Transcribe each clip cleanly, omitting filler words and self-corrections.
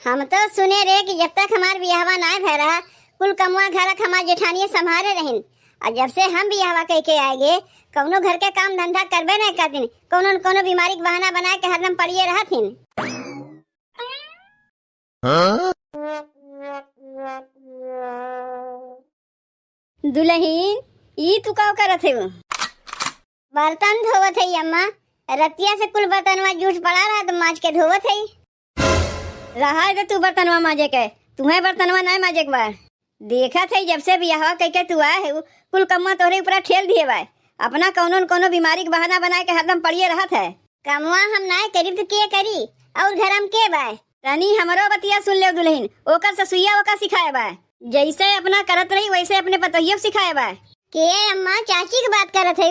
हम तो सुने रे कि जब तक हमार बियाहवा ना भय रहा कुल कमुआ घर हमार जेठानिया संभाले रहिन। और जब से हम बियाहवा कह के आएगे कौनो घर के काम धंधा करबे नहीं करतीन, कोनो न कोनो बीमारी के बहाना बना के हरदम पड़िए रहतीन। दुल्हन ई तू का करत है? बर्तन धोवत है अम्मा। रतिया से कुल बर्तनवा जूठ पड़ा रहा तो माज के धोवत है। रहा है तू बर्तनवा माजे के, तुम्हें बर्तनवा नहीं माजे के बा। देखा थे जब से बियाहवा कह के तू आए है कुल कम्मा तोहरे ऊपर ठेल दिए बा। अपना कोनो न कोनो बीमारी के बहाना बना के हरदम पड़िए रहत है। कमवा हम ना करी तो के करी और घर हम के बा। रानी हमरो बतिया सुन ले दुल्हन, ओकर ससुइया ओका सिखाए बा। जैसे अपना करत रही वैसे अपने पतोहियो सिखाए बा। के अम्मा चाची की बात करत है?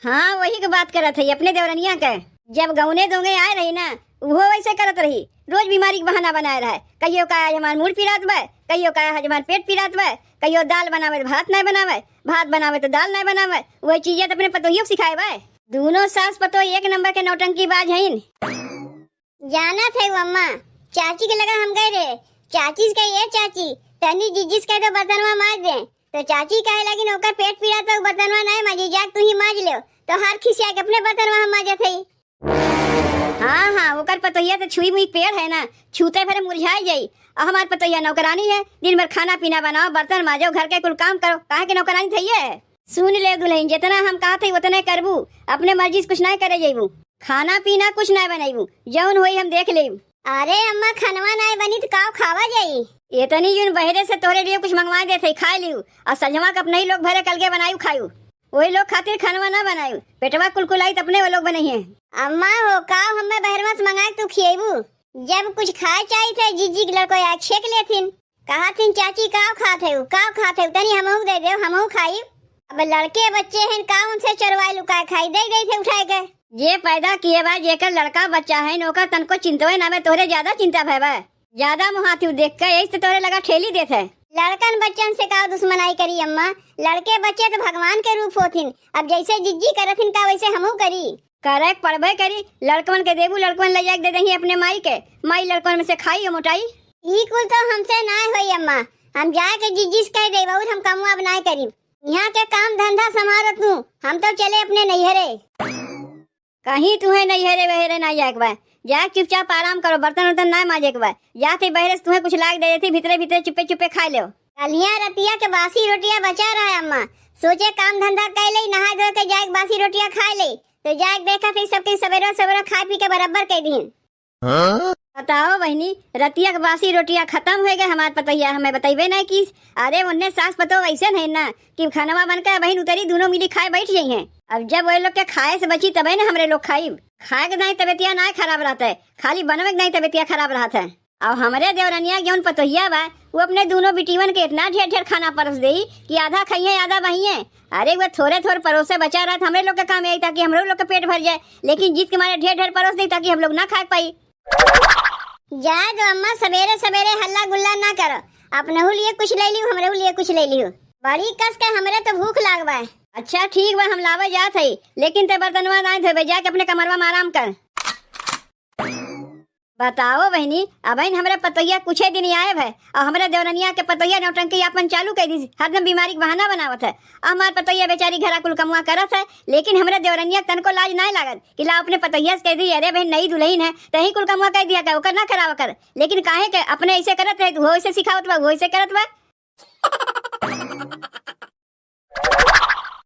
हाँ वही की बात करत है, अपने देवरनिया के। जब गौने दोंगे आए रही ना वो वैसे करत रही, रोज बीमारी के बहाना बनाए रहे। कहियो का आज हमार मूड पिरात बा, कहियो का आज हमार पेट पिरात बा, कहियो दाल बनावे तो भात नहीं बनावे, भात बनावे तो दाल नहीं बनावे। वही चीजें तो अपने पतोहियो सिखाए बा। दोनों सास पतो एक नंबर के नौटंकी बाज हैं। जाना थे अम्मा, चाची के लगा हम गए रे। चाची के ये चाची तनी जिजिस के तो बर्तनवा माज दे तो चाची कहे लगी नौकर पेट पीड़ा तो बर्तनवा नहीं माजी, जाग तू ही माज ले। तो हाथ खिसिया के अपने बर्तनवा हम माजे थे। हाँ हाँ ओकर पतोहिया तो छुई मुई पेड़ है ना, छूते फिर मुरझाई जाई। और हमार पतोहिया नौकरानी है, दिन भर खाना पीना बनाओ, बर्तन माजो, घर के कुल काम करो। काहे के नौकरानी थई है? सुन ले दुल्हन, जितना हम कहा थे उतने करबू, अपने मर्जी से कुछ नहीं करे जाइबू। खाना पीना कुछ नहीं बनाइबू, जौन होई हम देख लेब। अरे अम्मा खनवा नहीं बनी तो काव खावा जाई। इतनी यूं बहरे से तोरे लिए कुछ मंगवा देते खा लियो। और संजमा के अपने ही लोग भरे कल के बनायू खायू, वही लोग खातिर खानवा ना बनायू। पेटवा कुलकुलाई तो अपने वो लोग बने हैं। अम्मा हो काव हमें बहरवा से मंगा तू खिएबू। जब कुछ खाए चाहिए थे जिजी के लड़को या छेक लेथिन, कहा थिन चाची काव खाते हो काव खाते हो, तनी हमहू दे दे हमहू खाई। अब लड़के बच्चे हैं काव उनसे चरवाई लुकाए खाई दे गई थे उठाए के। ये पैदा किए बा जेकर लड़का बच्चा है नौकर तनको चिंतवे ना, तोरे ज्यादा चिंता भय ज्यादा मुहाती देख के यही से तोरे लगा ठेली देते। लड़कन बच्चन से का दुश्मनाई करी अम्मा, लड़के बच्चे तो भगवान के रूप होथिन। अब जैसे जिज्जी करथिन का वैसे हमहू करी। करे पढ़बे करी, लड़कन के देबू, लड़कन ले जाके दे देही अपने माई के, माई लड़कन में से खाई मोटाई। ई कुल तो हमसे ना होई अम्मा, हम जाके जिज्जी से कह देबा और हम कमुआ बनाए करी। यहाँ के काम धंधा संभालत हूँ, हम तो चले अपने नैहरे। कहीं तुम्हें नैहरे बहरे ना जाए के बा, जा चुपचाप आराम करो, बर्तन वर्तन ना माजे के बा। जाते बहरे से तुम्हें कुछ लाग दे देती, भीतरे भीतरे चुपे चुपे खा लो। कलिया रतिया के बासी रोटियां बचा रहा है अम्मा, सोचे काम धंधा कर ले, नहा धो के जाके बासी रोटियां खा ले। तो जाके देखा थे सबके सवेरे सवेरे खा पी के बराबर कह दीन। बताओ बहनी, रतिया के बासी रोटियां खत्म हो गए हमारे पतैया, हमें बताइबे नहीं की। अरे उन्हें सास पतो वैसे नहीं ना कि खानवा बनकर बहन उतरी दोनों मिली खाए बैठ गई हैं। अब जब वही लोग के खाए से बची तबे ना हमरे लोग खाई। खाए के नहीं तबियतिया ना खराब रहता है, खाली बनवे के नहीं तबियतिया खराब रहता है। और हमारे देवरनिया जौन पतोहिया बा वो अपने दोनों बिटिवन के इतना ढेर ढेर खाना परस दे कि आधा खाइए आधा बहिए। अरे वो थोड़े थोड़े परोसे बचा रहा था, हमरे लोग का काम यही ताकि हम लोग का पेट भर जाए, लेकिन जीत के मारे ढेर ढेर परोस दी ताकि हम लोग ना खा पाई। जाए दो अम्मा, सवेरे सवेरे हल्ला गुल्ला ना करो। अपने लिए कुछ ले लियो, हमरे लिए कुछ ले लियो। बड़ी कस के हमरे तो भूख लागबा है। अच्छा ठीक बा, हम लावे जात है, लेकिन ते बर्तनवा ना धोबे, जाके अपने कमरवा में आराम कर। बताओ बहनी, अब हमारे पतोहिया कुछ दिन आए है और हमारे देवरनिया के पतोहिया नौटंकी अपन चालू कर दी, हरदम बीमारी के बहाना बनावत है। हमारे पतोहिया बेचारी घरा कुल कमुआ करत है, लेकिन हमारे देवरनिया तन को लाज नहीं लागत कि ला अपने पतोहिया से कह दी अरे बहन नई दुल्हन है तही कुल कमुआ कह दिया कर, ओकर ना खराब कर। लेकिन काहे के अपने ऐसे करत है, वो ऐसे सिखावत बा, वो ऐसे करत बा।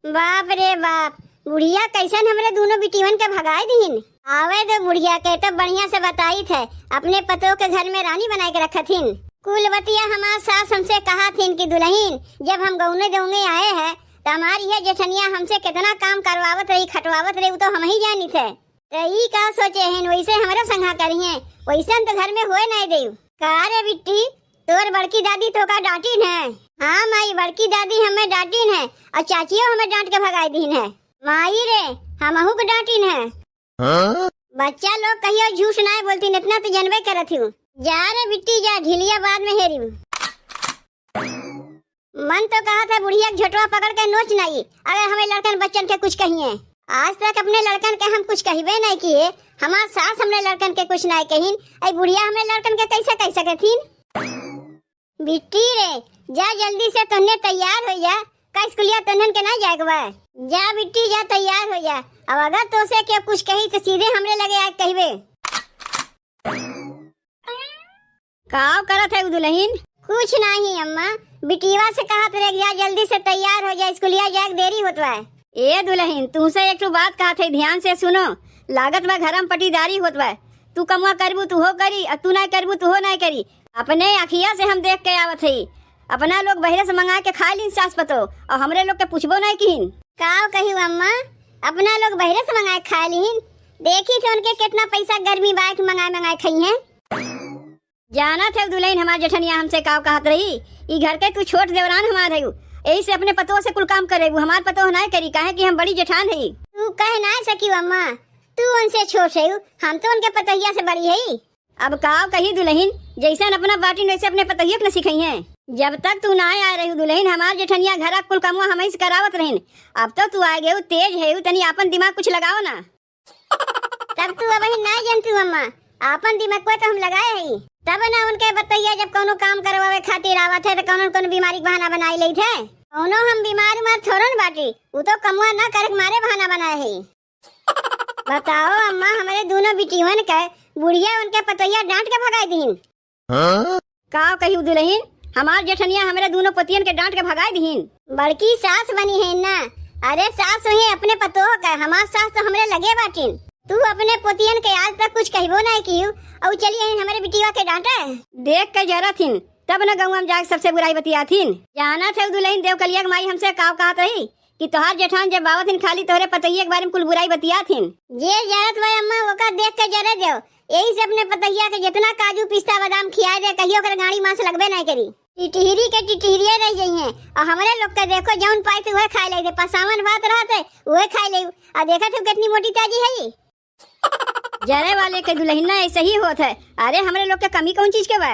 बाप रे बाप, बुढ़िया कैसन हमरे दोनों बिटिवन के भगाए दीन। आवे तो बुढ़िया के तो बढ़िया से बताई थे, अपने पतों के घर में रानी बनाए के रखा थीन। कुलवतिया हमार सास हमसे कहा थीन कि दुल्हन जब हम गौने दौने आए हैं तो हमारी यह जेठनिया हमसे कितना काम करवावत रही खटवावत रही, वो तो हम ही जानी थे। तो ई का सोचे हैं वैसे हमारा संघा करिए, वैसे तो घर में होए नहीं दे। कहा रे बिट्टी, तोर बड़की दादी तो का डांटीन है? हाँ माई, बड़की दादी हमें डांटीन है और चाचियों हमें डांट के भगाई दीन है। माई रे हमहू को डांटीन है। बच्चा लोग कहियो झूठ ना बोलती, इतना तो जनबे करत हूँ। जा रे बिट्टी जा, ढिलिया बाद में हेरी। मन तो कहा था बुढ़िया झोटवा पकड़ के नोच नहीं, अगर हमें लड़कन बच्चन के कुछ कहिए। आज तक अपने लड़कन के हम कुछ कहबे नहीं किए। हमार सास हमने लड़कन के कुछ नहीं कहीन। आई बुढ़िया हमने लड़कन के कैसे कह सकतीन। बिट्टी रे जा जल्दी से तन्ने तैयार हो जा। का स्कूलिया तन्हन के ना जाएगा बा। जा बिट्टी जा तैयार हो जा। अब अगर तो से के कुछ कही तो सीधे हमरे लगे आज कहबे। काव करत है दुल्हन? कुछ नहीं अम्मा, बिटिया से कहा तेरे जा जल्दी से तैयार हो जा, स्कूलिया जाए देरी होत बा। ए दुल्हन तुमसे एक बात कहा थे, ध्यान से सुनो। लागत बा घरम पटीदारी होत बा। तू कमुआ करबू तू हो करी और तू नहीं करबू तू हो नहीं करी। अपने अखिया से हम देख के आवत है। अपना लोग बहरे से मंगा के खा लीन सास पतो और हमरे लोग के पूछबो नहीं कीन। काव कही अम्मा, अपना लोग बहरे से मंगाए खा लीन। देखी थे उनके कितना पैसा गर्मी बाइक मंगाए खाई है। जाना थे दुल्हन हमार जेठनिया हमसे काव कहत रही, ई घर के तू छोट देवरान हमार है, यही से अपने पतों से कुल काम करेबू। हमार पतो नहीं करी काहे कि हम बड़ी जेठान है। तू कह ना सकी अम्मा, तू उनसे छोट है, हम तो उनके पतैया से बड़ी है। अब काव कही दुल्हन, जैसे अपना बाटी वैसे अपने पतैया के न सिखाई है। जब तक तू ना आ रही दुल्हन हमार जेठनिया घर कुल कमुआ हम ही से करावत रहन। अब तो तू आ गए तेज है, तनी अपन दिमाग कुछ लगाओ ना। तब तू अब ना जानतू अम्मा, अपन दिमाग को तो हम लगाए है। तब ना उनके बतैया जब कोनो काम करवावे खातिर आवत है तो कोनो बीमारी बहाना बनाई ले थे। कोनो हम बीमार मार थोड़न बाटी, वो तो कमुआ ना करे मारे बहाना बनाए है। बताओ अम्मा, हमारे दोनों बिटियन के बुढ़िया उनके पतैया डांट के भगाई दीन। का कही दुल्हन, हमार जेठनिया हमारे दोनों पतियन के डांट के भगाई दीन। बड़की सास बनी है ना। अरे सास वही अपने पतो का, हमार सास तो हमरे लगे बाटिन। तू अपने पोतियन के आज तक कुछ कहबो नहीं कियो और चलिए हमारे बिटिया के डांटा देख के जरा थिन। तब न गाँव में जाके सबसे बुराई बतिया थिन। जाना थे दुल्हन देवकलिया माई हमसे काव कहत रही कि तोहार जेठान जब बावत खाली तोहरे पतैया के बारे में कुल बुराई बतिया थिन। जे जरत भाई अम्मा वो का देख के जरे दो। यही से अपने पतैया के जितना काजू पिस्ता बादाम खिया दे, कहियो कर गाड़ी मां से लगबे नहीं करी। टिटहिरी के टिटहिरिया रह जाई है और हमारे लोग के देखो जौन पाई थे वह खा ले दे। पसावन भात रहते वह खा ले और देखा थे कितनी मोटी ताजी है। जरे वाले के दुल्हन ऐसे ही होत है। अरे हमारे लोग के कमी कौन चीज के बा?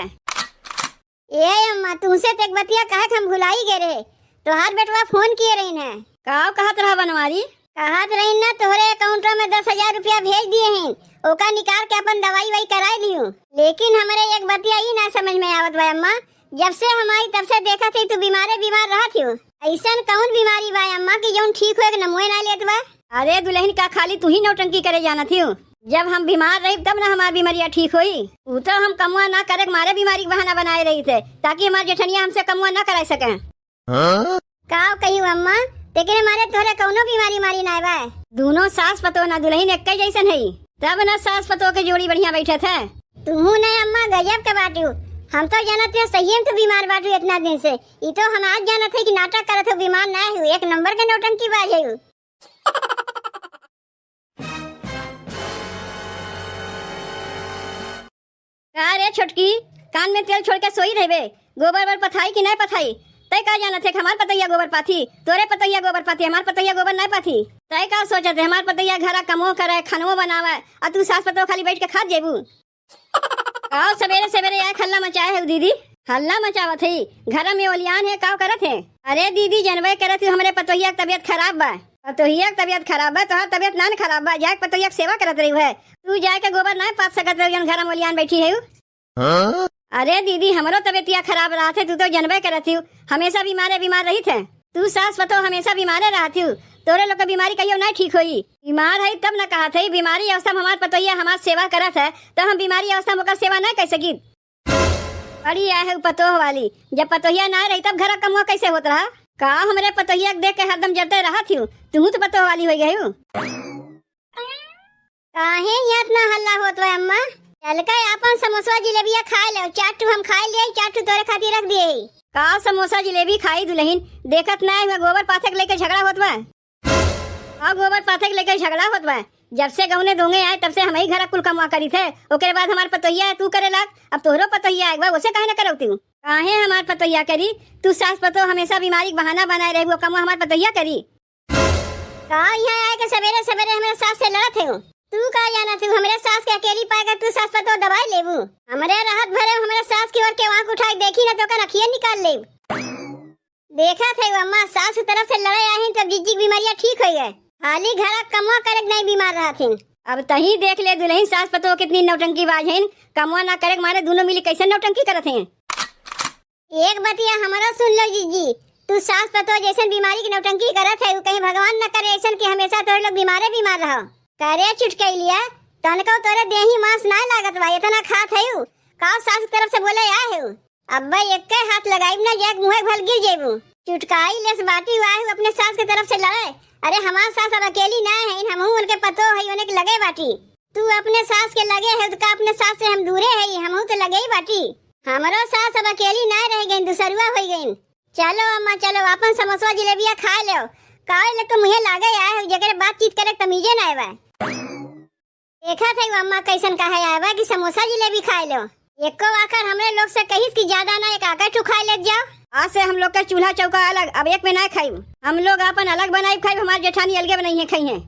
ए अम्मा तुमसे तक बतिया कहे हम भुलाई गए रहे। तोहार बेटवा फोन किए रही है। काव कहत रहा बनवारी? कहत रही ना तोहरे अकाउंट में 10,000 रुपया भेज दिए हैं, ओका निकाल के अपन दवाई वाई कराई लियो। लेकिन हमारे एक बतिया ही ना समझ में आवत बा अम्मा, जब से हम आई तब से देखा थी तू बीमार रहा थी। ऐसा कौन बीमारी बा अम्मा की जौन ठीक हो न मुँह ना लेत बा? अरे दुल्हन का खाली तू ही नौटंकी करे जाना थी। जब हम बीमार रही तब ना हमारी बीमारियाँ ठीक हुई। वो तो हम कमुआ ना करे मारे बीमारी बहाना बनाए रही थे ताकि हमारे जेठनिया हमसे कमुआ ना करा सके। काव कही अम्मा, लेकिन हमारे तोहरे कौनो बीमारी मारी ना बा। दोनों सास पतो ना दुल्हन एक जैसन है, तब ना सास पतो के जोड़ी बढ़िया बैठे थे। तू नहीं अम्मा गजब के बाटू। हम तो जानते हैं सही तो बीमार बाटू इतना दिन से। ये तो हम आज जानते कि नाटक करत हो, बीमार ना हूँ। एक नंबर के नौटंकी बाज है। अरे छोटकी, कान में तेल छोड़ के सोई रहे। गोबर बर पथाई कि नहीं पथाई? तय का जाना थे हमार पतैया गोबर पाथी, तोरे पतैया गोबर पाथी, हमार पतैया गोबर नहीं पाथी। तय का सोचते हमार पतैया घर कमो करे खनवो बनावे और तू सास पतो खाली बैठ के खा जेबू। आओ सवेरे सवेरे आए हल्ला मचाए है दीदी। हल्ला मचावत है घर में ओलियान है काव करत है। अरे दीदी जनवे करत है हमारे पतोहिया की तबीयत खराब बा। पतोहिया की तबीयत खराब बा, तोहार तबीयत ना खराब बा। जाके पतोहिया की सेवा करत रही है। तू जाके गोबर नहीं पाथ सकत रही घर में ओलियान बैठी है। अरे दीदी हमारो तबीयतिया खराब रहा थे, तू तो जनवे करत हूँ। हमेशा बीमार रही थे। तू सास पतो हमेशा बीमारे रहती हूँ। तोरे लोग की बीमारी कहियो नहीं ठीक हुई। बीमार है तब न कहा थे बीमारी अवस्था में हमार पतोहिया हमार सेवा करत है, तो हम बीमारी अवस्था में सेवा नहीं कर सकी। बड़ी है पतोह वाली, जब पतोहिया ना रही तब घर कमुआ कैसे होता रहा? का हमारे पतोहिया देख के हरदम जरते रहा थी। तू तो पतोह वाली हो गई। काहे इतना हल्ला होत है अम्मा? चल के अपन समोसा जिलेबिया खा ले। चाटू हम खा लिए, चाटू तोरे खातिर रख दिए। का समोसा जिलेबी खाई दुल्हन? देखत ना है गोबर पाथे के लेके झगड़ा होत बा। हाँ गोबर पाथे के लेके झगड़ा होत बा। जब से गौने दोंगे आए तब से हम ही घर कुल कमा करी थे। ओकरे बाद हमार पतोहिया तू करे लाग, अब तोहरो पतोहिया एक बार उसे काहे न करौती हूँ? काहे हमार पतोहिया करी? तू सास पतो हमेशा बीमारी बहाना बनाए रही, वो कमा हमार पतोहिया करी। का यहाँ आए के सवेरे सवेरे हमारे सास से लड़त है। तू का जाना तू हमारे सास के अकेली पाएगा? तू सास पतो दवाई लेबू। हमारे राहत भरे हमारे सास की ओर के आँख उठाई देखी ना तो का रखिए निकाल ले। देखा थे अम्मा सास की तरफ से लड़ाई आई तब जिज्जी बीमारियाँ ठीक हो गए। खाली घर कमवा करे नहीं बीमार रहथिन। अब तही देख ले दुल्हन सास पतो कितनी नौटंकी बाज हैं, कमवा ना करे मारे दोनों मिली कैसे नौटंकी करत हैं। एक बतिया हमारा सुन लो जीजी, तू सास पतो जैसे बीमारी की नौटंकी करत है, कहीं भगवान न करे ऐसा कि हमेशा तोरे लोग बीमार रहो। करे चुटकई लिया तनको तोरे देही मांस ना लागत बा, इतना खात है का सास की तरफ से बोले आ है। अब्बा एक हाथ लगाई ना जाके मुंह भल गिर जेबू। चुटकाई लेस बाटी हुआ है अपने सास की तरफ से लड़े। अरे हमार सास अब अकेली ना है, हम उनके पतो है उन्हें लगे बाटी। तू अपने सास के लगे है तो का अपने सास से हम दूरे है, हम तो लगे ही बाटी। हमारो सास अब अकेली ना रह गई, दूसरुआ हो गई। चलो अम्मा चलो अपन समोसा जिलेबिया खा लो। काहे लग तो मुहे लागे आए जगह बातचीत करे तमीजे ना आवे। देखा थे अम्मा कैसन कहे आवे कि समोसा जिलेबी खा लो। एको आकर हमरे लोग से कहिस कि ज्यादा ना एक आकर तू खा ले जाओ। आज से हम लोग का चूल्हा चौका अलग, अब एक में ना खाई। हम लोग अपन अलग बनाई खाई, हमारे जेठानी अलगे बनाई है खाई है।